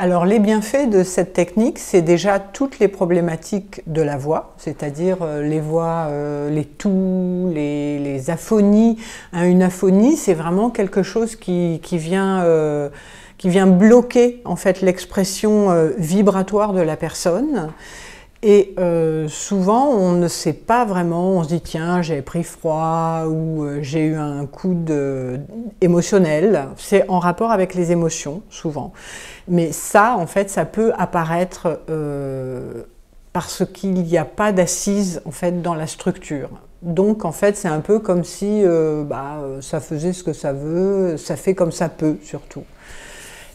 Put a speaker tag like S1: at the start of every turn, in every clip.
S1: Alors les bienfaits de cette technique, c'est déjà toutes les problématiques de la voix, c'est-à-dire les voix, les toux, les aphonies. Une aphonie, c'est vraiment quelque chose qui vient bloquer en fait l'expression vibratoire de la personne. Et souvent, on ne sait pas vraiment, on se dit tiens, j'ai pris froid ou j'ai eu un coup émotionnel. C'est en rapport avec les émotions, souvent. Mais ça, en fait, ça peut apparaître parce qu'il n'y a pas d'assise en fait, dans la structure. Donc, en fait, c'est un peu comme si ça faisait ce que ça veut, ça fait comme ça peut, surtout.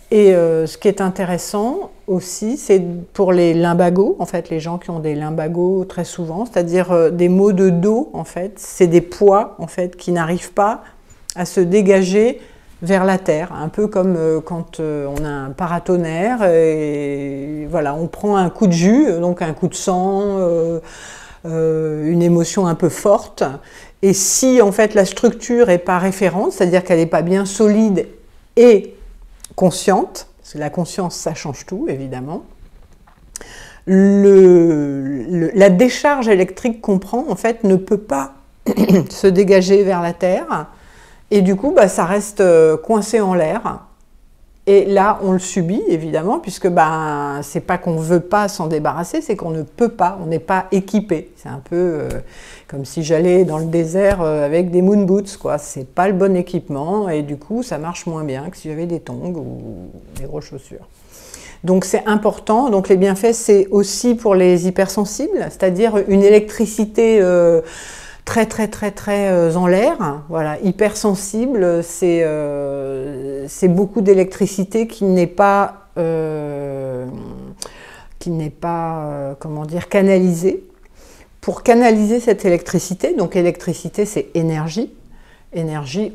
S1: Et ce qui est intéressant aussi, c'est pour les lumbagos, en fait, les gens qui ont des lumbagos très souvent, c'est-à-dire des maux de dos, en fait, c'est des poids, en fait, qui n'arrivent pas à se dégager vers la terre, un peu comme quand on a un paratonnerre et voilà, on prend un coup de jus, donc un coup de sang, une émotion un peu forte, et si, en fait, la structure n'est pas référente, c'est-à-dire qu'elle n'est pas bien solide et consciente, parce que la conscience, ça change tout, évidemment. La décharge électrique qu'on prend, en fait, ne peut pas se dégager vers la Terre, et du coup, ça reste coincé en l'air. Et là, on le subit, évidemment, puisque c'est pas qu'on ne veut pas s'en débarrasser, c'est qu'on ne peut pas, on n'est pas équipé. C'est un peu comme si j'allais dans le désert avec des moon boots, quoi. C'est pas le bon équipement, et du coup, ça marche moins bien que si j'avais des tongs ou des grosses chaussures. Donc c'est important. Donc les bienfaits, c'est aussi pour les hypersensibles, c'est-à-dire une électricité très en l'air, voilà, hypersensible, c'est beaucoup d'électricité qui n'est pas comment dire, canalisée. Pour canaliser cette électricité, donc électricité c'est énergie,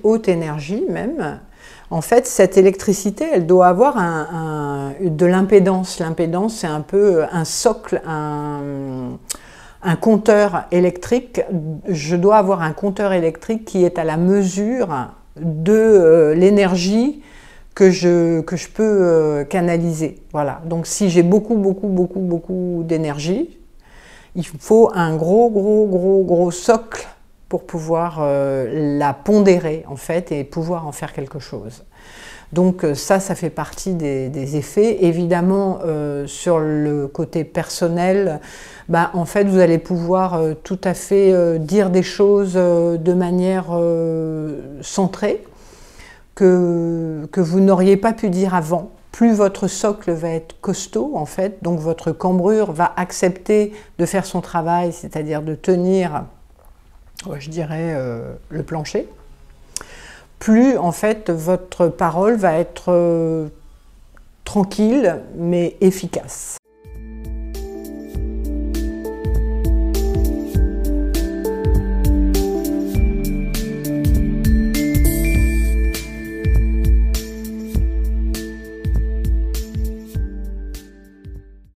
S1: haute énergie même, en fait cette électricité elle doit avoir de l'impédance. L'impédance c'est un peu un socle, un compteur électrique. Je dois avoir un compteur électrique qui est à la mesure de l'énergie que je peux canaliser. Voilà. Donc si j'ai beaucoup d'énergie, il faut un gros socle pour pouvoir la pondérer en fait et pouvoir en faire quelque chose. Donc ça fait partie des effets. Évidemment, sur le côté personnel, en fait, vous allez pouvoir tout à fait dire des choses de manière centrée que vous n'auriez pas pu dire avant. Plus votre socle va être costaud, en fait, donc votre cambrure va accepter de faire son travail, c'est-à-dire de tenir, je dirais, le plancher. Plus, en fait, votre parole va être tranquille, mais efficace.